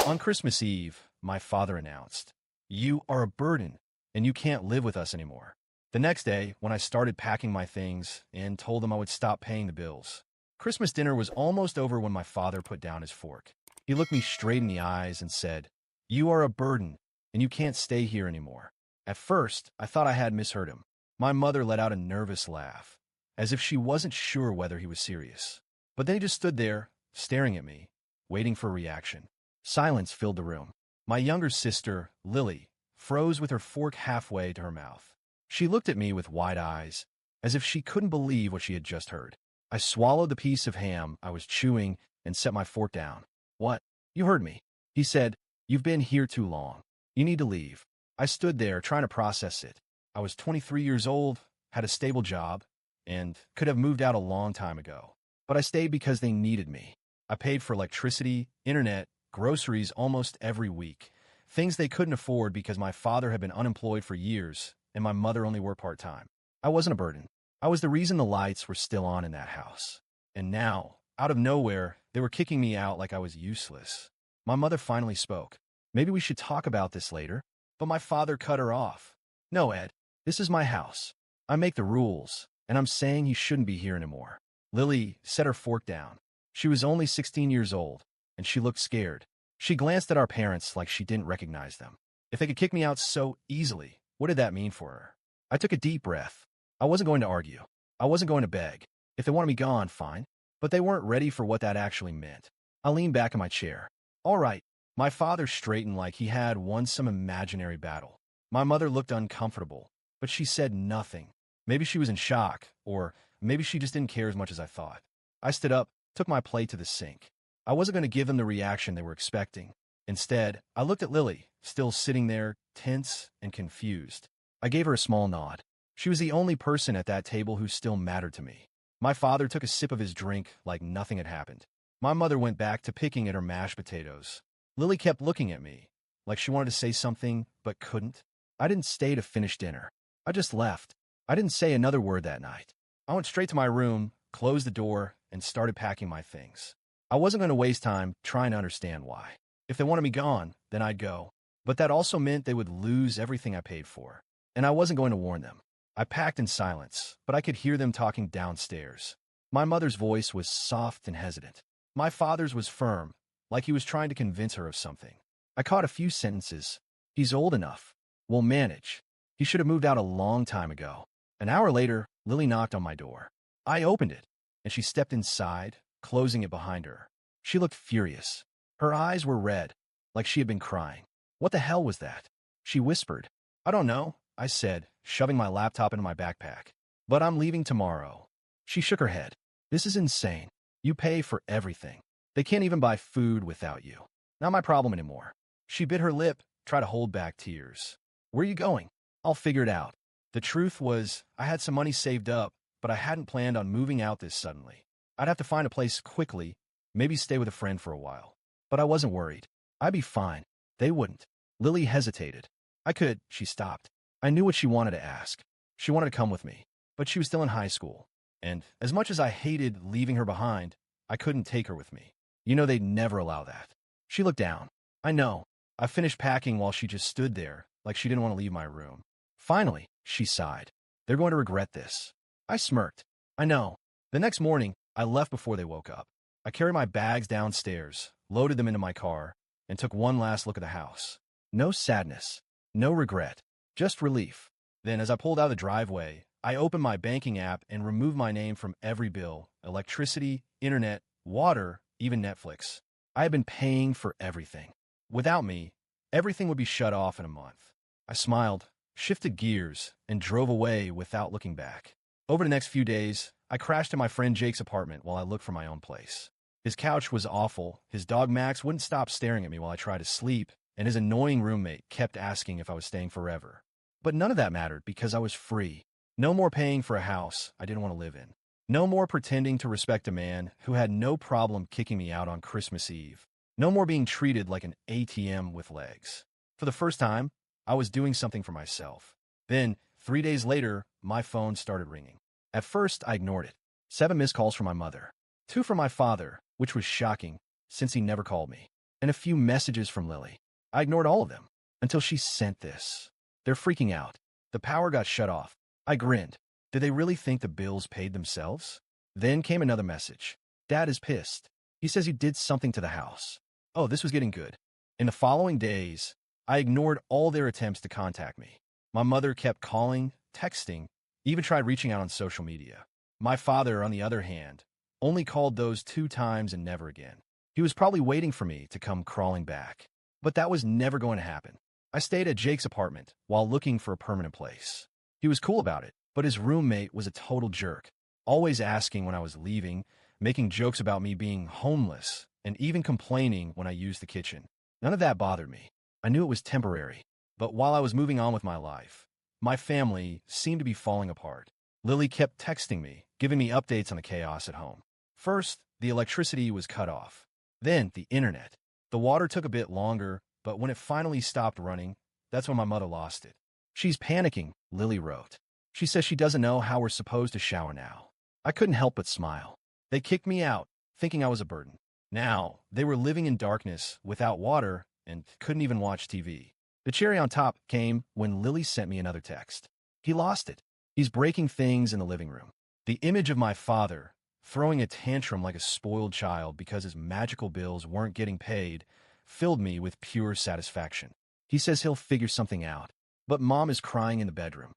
On Christmas Eve, my father announced, "You are a burden, and you can't live with us anymore." The next day, when I started packing my things and told them I would stop paying the bills, Christmas dinner was almost over when my father put down his fork. He looked me straight in the eyes and said, "You are a burden, and you can't stay here anymore." At first, I thought I had misheard him. My mother let out a nervous laugh, as if she wasn't sure whether he was serious. But then he just stood there, staring at me, waiting for a reaction. Silence filled the room. My younger sister, Lily, froze with her fork halfway to her mouth. She looked at me with wide eyes, as if she couldn't believe what she had just heard. I swallowed the piece of ham I was chewing and set my fork down. "What? You heard me," he said. "You've been here too long. You need to leave." I stood there trying to process it. I was 23 years old, had a stable job, and could have moved out a long time ago. But I stayed because they needed me. I paid for electricity, internet, groceries almost every week, things they couldn't afford because my father had been unemployed for years and my mother only worked part-time. I wasn't a burden. I was the reason the lights were still on in that house. And now, out of nowhere, they were kicking me out like I was useless. My mother finally spoke. "Maybe we should talk about this later." But my father cut her off. "No, Ed, this is my house. I make the rules, and I'm saying he shouldn't be here anymore." Lily set her fork down. She was only 16 years old, and she looked scared. She glanced at our parents like she didn't recognize them. If they could kick me out so easily, what did that mean for her? I took a deep breath. I wasn't going to argue. I wasn't going to beg. If they wanted me gone, fine. But they weren't ready for what that actually meant. I leaned back in my chair. "All right." My father straightened like he had won some imaginary battle. My mother looked uncomfortable, but she said nothing. Maybe she was in shock, or maybe she just didn't care as much as I thought. I stood up, took my plate to the sink. I wasn't going to give them the reaction they were expecting. Instead, I looked at Lily, still sitting there, tense and confused. I gave her a small nod. She was the only person at that table who still mattered to me. My father took a sip of his drink like nothing had happened. My mother went back to picking at her mashed potatoes. Lily kept looking at me, like she wanted to say something, but couldn't. I didn't stay to finish dinner. I just left. I didn't say another word that night. I went straight to my room, closed the door, and started packing my things. I wasn't going to waste time trying to understand why. If they wanted me gone, then I'd go. But that also meant they would lose everything I paid for. And I wasn't going to warn them. I packed in silence, but I could hear them talking downstairs. My mother's voice was soft and hesitant. My father's was firm, like he was trying to convince her of something. I caught a few sentences. "He's old enough. We'll manage. He should have moved out a long time ago." An hour later, Lily knocked on my door. I opened it, and she stepped inside, closing it behind her. She looked furious. Her eyes were red, like she had been crying. "What the hell was that?" she whispered. "I don't know," I said, shoving my laptop into my backpack. "But I'm leaving tomorrow." She shook her head. "This is insane. You pay for everything. They can't even buy food without you. Not my problem anymore." She bit her lip, tried to hold back tears. "Where are you going?" "I'll figure it out." The truth was, I had some money saved up, but I hadn't planned on moving out this suddenly. I'd have to find a place quickly, maybe stay with a friend for a while. But I wasn't worried. I'd be fine. They wouldn't. Lily hesitated. "I could," she stopped. I knew what she wanted to ask. She wanted to come with me, but she was still in high school. And as much as I hated leaving her behind, I couldn't take her with me. You know they'd never allow that. She looked down. "I know." I finished packing while she just stood there, like she didn't want to leave my room. "Finally," she sighed. "They're going to regret this." I smirked. "I know." The next morning, I left before they woke up. I carried my bags downstairs, loaded them into my car, and took one last look at the house. No sadness, no regret, just relief. Then, as I pulled out of the driveway, I opened my banking app and removed my name from every bill: electricity, internet, water, even Netflix. I had been paying for everything. Without me, everything would be shut off in a month. I smiled, shifted gears, and drove away without looking back. Over the next few days, I crashed at my friend Jake's apartment while I looked for my own place. His couch was awful, his dog Max wouldn't stop staring at me while I tried to sleep, and his annoying roommate kept asking if I was staying forever. But none of that mattered because I was free. No more paying for a house I didn't want to live in. No more pretending to respect a man who had no problem kicking me out on Christmas Eve. No more being treated like an ATM with legs. For the first time, I was doing something for myself. Then, 3 days later, my phone started ringing. At first, I ignored it. 7 missed calls from my mother. 2 from my father, which was shocking, since he never called me. and a few messages from Lily. I ignored all of them until she sent this. They're freaking out. The power got shut off. I grinned. Did they really think the bills paid themselves? Then came another message. Dad is pissed. He says you did something to the house. Oh, this was getting good. In the following days, I ignored all their attempts to contact me. My mother kept calling, texting, even tried reaching out on social media. My father, on the other hand, only called those 2 times and never again. He was probably waiting for me to come crawling back. But that was never going to happen. I stayed at Jake's apartment while looking for a permanent place. He was cool about it, but his roommate was a total jerk, always asking when I was leaving, making jokes about me being homeless, and even complaining when I used the kitchen. None of that bothered me. I knew it was temporary. But while I was moving on with my life, my family seemed to be falling apart. Lily kept texting me, giving me updates on the chaos at home. First, the electricity was cut off. Then, the internet. The water took a bit longer, but when it finally stopped running, that's when my mother lost it. She's panicking, Lily wrote. She says she doesn't know how we're supposed to shower now. I couldn't help but smile. They kicked me out, thinking I was a burden. Now, they were living in darkness, without water, and couldn't even watch TV. The cherry on top came when Lily sent me another text. He lost it. He's breaking things in the living room. The image of my father, throwing a tantrum like a spoiled child because his magical bills weren't getting paid, filled me with pure satisfaction. He says he'll figure something out, but Mom is crying in the bedroom.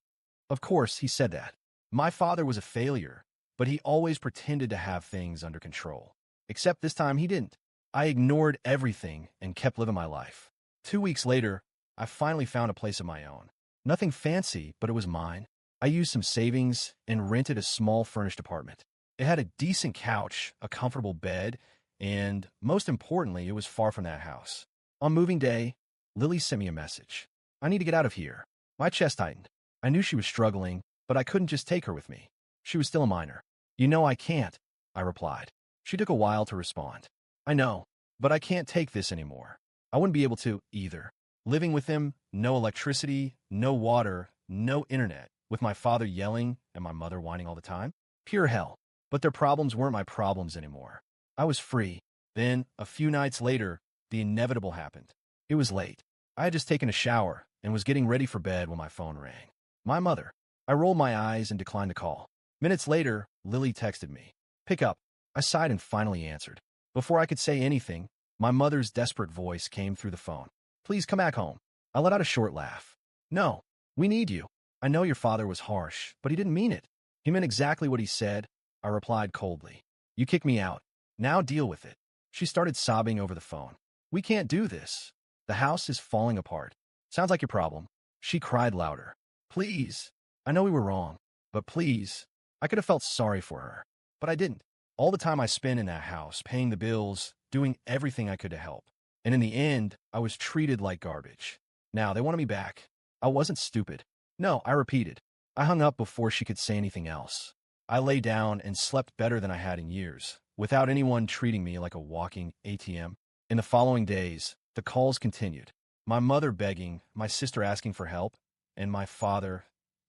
Of course, he said that. My father was a failure, but he always pretended to have things under control. Except this time he didn't. I ignored everything and kept living my life. 2 weeks later, I finally found a place of my own. Nothing fancy, but it was mine. I used some savings and rented a small furnished apartment. It had a decent couch, a comfortable bed, and most importantly, it was far from that house. On moving day, Lily sent me a message. I need to get out of here. My chest tightened. I knew she was struggling, but I couldn't just take her with me. She was still a minor. You know I can't, I replied. She took a while to respond. I know, but I can't take this anymore. I wouldn't be able to, either. Living with him, no electricity, no water, no internet, with my father yelling and my mother whining all the time. Pure hell. But their problems weren't my problems anymore. I was free. Then, a few nights later, the inevitable happened. It was late. I had just taken a shower and was getting ready for bed when my phone rang. My mother. I rolled my eyes and declined the call. Minutes later, Lily texted me. Pick up. I sighed and finally answered. Before I could say anything, my mother's desperate voice came through the phone. Please come back home. I let out a short laugh. No, we need you. I know your father was harsh, but he didn't mean it. He meant exactly what he said, I replied coldly. You kicked me out. Now deal with it. She started sobbing over the phone. We can't do this. The house is falling apart. Sounds like your problem. She cried louder. Please. I know we were wrong, but please. I could have felt sorry for her, but I didn't. All the time I spent in that house, paying the bills, doing everything I could to help. And in the end, I was treated like garbage. Now, they wanted me back. I wasn't stupid. No, I repeated. I hung up before she could say anything else. I lay down and slept better than I had in years, without anyone treating me like a walking ATM. In the following days, the calls continued. My mother begging, my sister asking for help, and my father,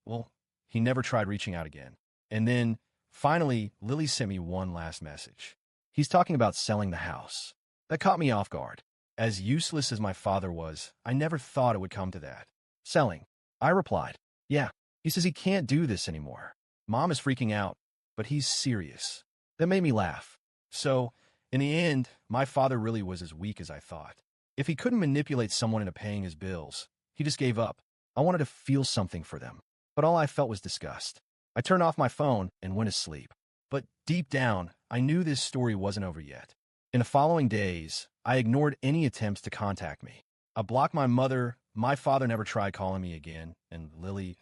well, he never tried reaching out again. And then, finally, Lily sent me one last message. He's talking about selling the house. That caught me off guard. As useless as my father was, I never thought it would come to that. Selling. I replied, yeah. He says he can't do this anymore. Mom is freaking out, but he's serious. That made me laugh. So, in the end, my father really was as weak as I thought. If he couldn't manipulate someone into paying his bills, he just gave up. I wanted to feel something for them, but all I felt was disgust. I turned off my phone and went to sleep. But deep down, I knew this story wasn't over yet. In the following days, I ignored any attempts to contact me. I blocked my mother. My father never tried calling me again, and Lily,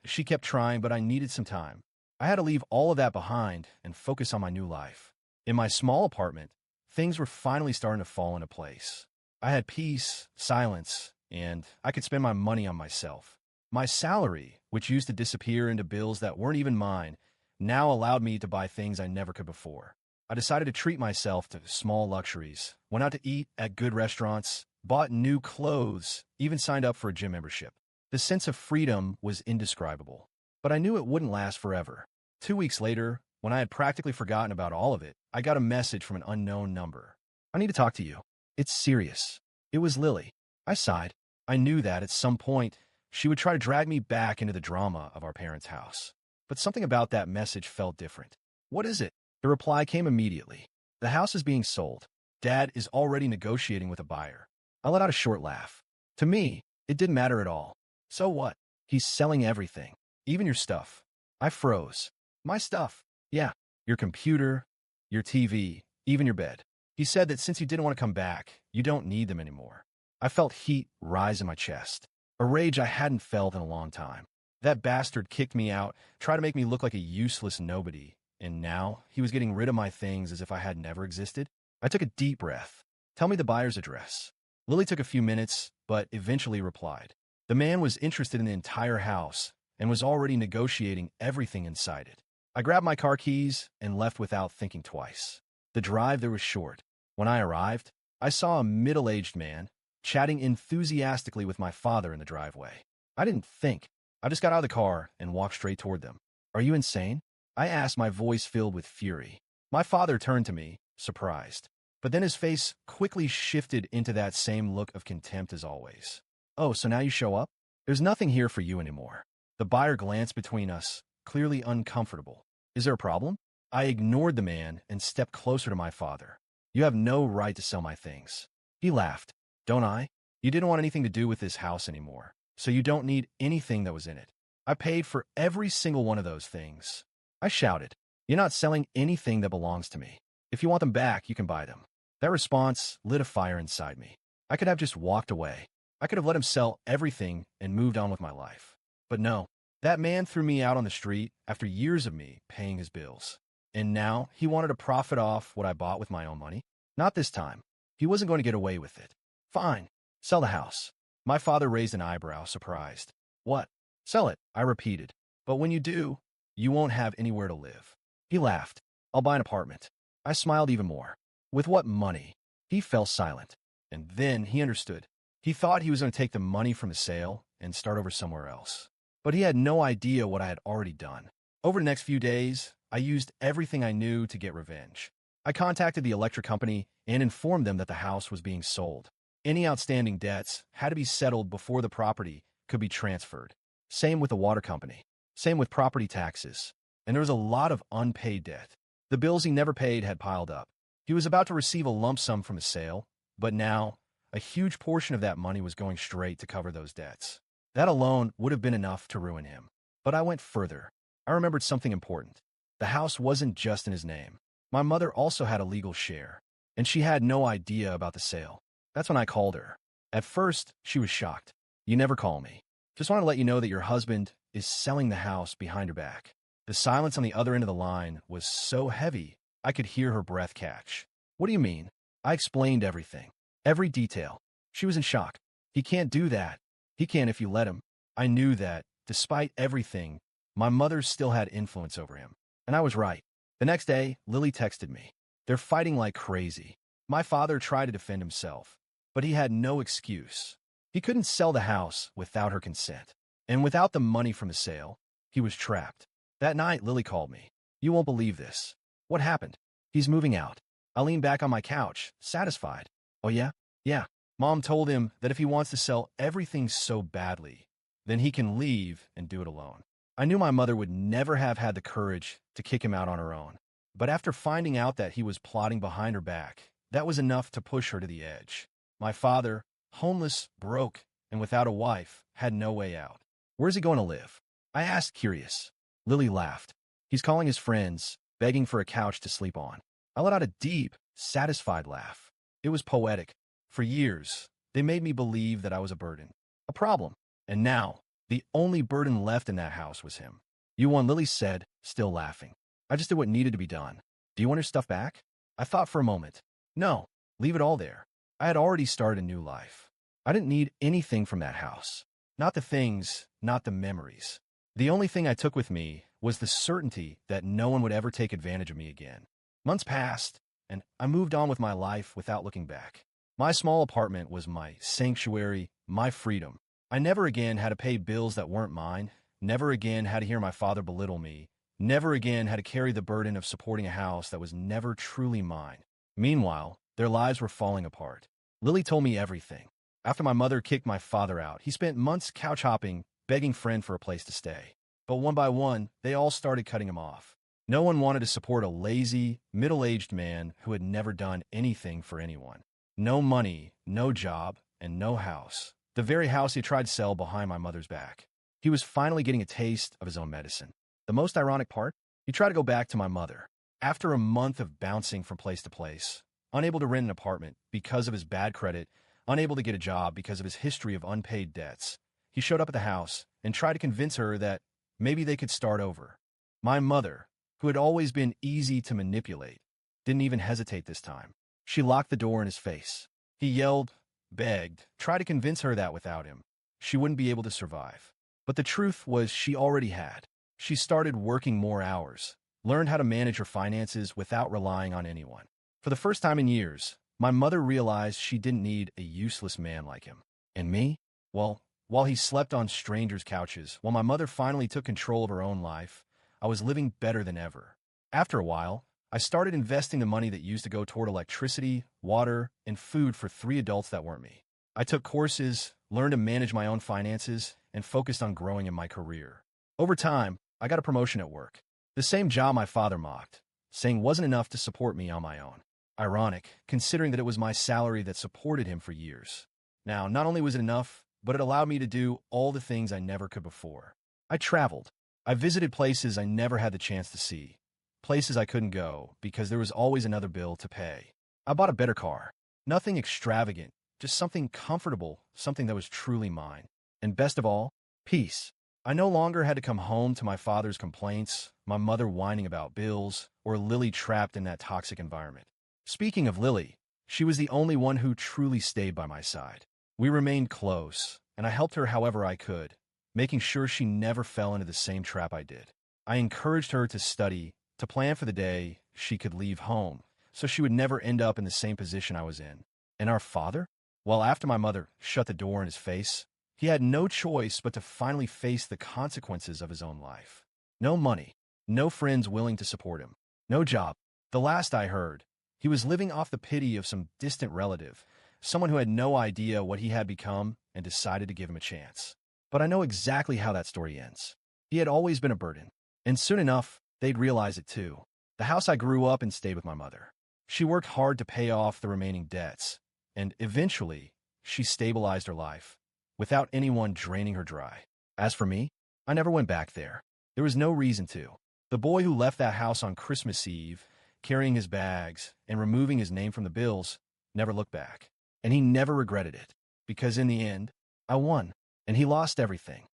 she kept trying, but I needed some time. I had to leave all of that behind and focus on my new life. In my small apartment, things were finally starting to fall into place. I had peace, silence, and I could spend my money on myself. My salary, which used to disappear into bills that weren't even mine, now allowed me to buy things I never could before. I decided to treat myself to small luxuries, went out to eat at good restaurants, bought new clothes, even signed up for a gym membership. The sense of freedom was indescribable, but I knew it wouldn't last forever. 2 weeks later, when I had practically forgotten about all of it, I got a message from an unknown number. I need to talk to you. It's serious. It was Lily. I sighed. I knew that at some point she would try to drag me back into the drama of our parents' house. But something about that message felt different. What is it? The reply came immediately. The house is being sold. Dad is already negotiating with a buyer. I let out a short laugh. To me, it didn't matter at all. So what? He's selling everything. Even your stuff. I froze. My stuff? Yeah. Your computer, your TV, even your bed. He said that since you didn't want to come back, you don't need them anymore. I felt heat rise in my chest. A rage I hadn't felt in a long time. That bastard kicked me out, tried to make me look like a useless nobody, and now he was getting rid of my things as if I had never existed. I took a deep breath. Tell me the buyer's address. Lily took a few minutes, but eventually replied. The man was interested in the entire house and was already negotiating everything inside it. I grabbed my car keys and left without thinking twice. The drive there was short. When I arrived, I saw a middle-aged man chatting enthusiastically with my father in the driveway. I didn't think. I just got out of the car and walked straight toward them. Are you insane? I asked, my voice filled with fury. My father turned to me, surprised. But then his face quickly shifted into that same look of contempt as always. Oh, so now you show up? There's nothing here for you anymore. The buyer glanced between us, clearly uncomfortable. Is there a problem? I ignored the man and stepped closer to my father. You have no right to sell my things. He laughed. Don't I? You didn't want anything to do with this house anymore, so you don't need anything that was in it. I paid for every single one of those things. I shouted. You're not selling anything that belongs to me. If you want them back, you can buy them. That response lit a fire inside me. I could have just walked away. I could have let him sell everything and moved on with my life. But no, that man threw me out on the street after years of me paying his bills. And now he wanted to profit off what I bought with my own money? Not this time. He wasn't going to get away with it. Fine. Sell the house. My father raised an eyebrow, surprised. What? Sell it, I repeated. But when you do, you won't have anywhere to live. He laughed. I'll buy an apartment. I smiled even more. With what money? He fell silent. And then he understood. He thought he was going to take the money from the sale and start over somewhere else. But he had no idea what I had already done. Over the next few days, I used everything I knew to get revenge. I contacted the electric company and informed them that the house was being sold. Any outstanding debts had to be settled before the property could be transferred. Same with the water company. Same with property taxes. And there was a lot of unpaid debt. The bills he never paid had piled up. He was about to receive a lump sum from the sale, but now a huge portion of that money was going straight to cover those debts. That alone would have been enough to ruin him. But I went further. I remembered something important. The house wasn't just in his name. My mother also had a legal share, and she had no idea about the sale. That's when I called her. At first, she was shocked. You never call me. Just want to let you know that your husband is selling the house behind your back. The silence on the other end of the line was so heavy, I could hear her breath catch. What do you mean? I explained everything. Every detail. She was in shock. He can't do that. He can if you let him. I knew that, despite everything, my mother still had influence over him. And I was right. The next day, Lily texted me. They're fighting like crazy. My father tried to defend himself, but he had no excuse. He couldn't sell the house without her consent. And without the money from the sale, he was trapped. That night, Lily called me. You won't believe this. What happened? He's moving out. I leaned back on my couch, satisfied. Oh yeah? Yeah. Mom told him that if he wants to sell everything so badly, then he can leave and do it alone. I knew my mother would never have had the courage to kick him out on her own. But after finding out that he was plotting behind her back, that was enough to push her to the edge. My father, homeless, broke, and without a wife, had no way out. Where's he going to live? I asked, curious. Lily laughed. He's calling his friends, begging for a couch to sleep on. I let out a deep, satisfied laugh. It was poetic. For years, they made me believe that I was a burden, a problem. And now, the only burden left in that house was him. You won, Lily said, still laughing. I just did what needed to be done. Do you want your stuff back? I thought for a moment. No, leave it all there. I had already started a new life. I didn't need anything from that house. Not the things, not the memories. The only thing I took with me was the certainty that no one would ever take advantage of me again. Months passed, and I moved on with my life without looking back. My small apartment was my sanctuary, my freedom. I never again had to pay bills that weren't mine, never again had to hear my father belittle me, never again had to carry the burden of supporting a house that was never truly mine. Meanwhile, their lives were falling apart. Lily told me everything. After my mother kicked my father out, he spent months couch hopping, begging friend for a place to stay. But one by one, they all started cutting him off. No one wanted to support a lazy, middle-aged man who had never done anything for anyone. No money, no job, and no house. The very house he tried to sell behind my mother's back. He was finally getting a taste of his own medicine. The most ironic part? He tried to go back to my mother. After a month of bouncing from place to place, unable to rent an apartment because of his bad credit, unable to get a job because of his history of unpaid debts, he showed up at the house and tried to convince her that maybe they could start over. My mother, who had always been easy to manipulate, didn't even hesitate this time. She locked the door in his face. He yelled, begged, tried to convince her that without him, she wouldn't be able to survive. But the truth was she already had. She started working more hours, learned how to manage her finances without relying on anyone. For the first time in years, my mother realized she didn't need a useless man like him. And me? Well, while he slept on strangers' couches, while my mother finally took control of her own life, I was living better than ever. After a while, I started investing the money that used to go toward electricity, water, and food for 3 adults that weren't me. I took courses, learned to manage my own finances, and focused on growing in my career. Over time, I got a promotion at work. The same job my father mocked, saying wasn't enough to support me on my own. Ironic, considering that it was my salary that supported him for years. Now, not only was it enough, but it allowed me to do all the things I never could before. I traveled. I visited places I never had the chance to see. Places I couldn't go because there was always another bill to pay. I bought a better car. Nothing extravagant, just something comfortable, something that was truly mine. And best of all, peace. I no longer had to come home to my father's complaints, my mother whining about bills, or Lily trapped in that toxic environment. Speaking of Lily, she was the only one who truly stayed by my side. We remained close, and I helped her however I could, making sure she never fell into the same trap I did. I encouraged her to study, to plan for the day she could leave home, so she would never end up in the same position I was in. And our father? Well, after my mother shut the door in his face, he had no choice but to finally face the consequences of his own life. No money, no friends willing to support him, no job. The last I heard, he was living off the pity of some distant relative, someone who had no idea what he had become and decided to give him a chance. But I know exactly how that story ends. He had always been a burden, and soon enough, they'd realize it too. The house I grew up in stayed with my mother. She worked hard to pay off the remaining debts, and eventually, she stabilized her life, without anyone draining her dry. As for me, I never went back there. There was no reason to. The boy who left that house on Christmas Eve, carrying his bags and removing his name from the bills, never looked back. And he never regretted it, because in the end, I won, and he lost everything.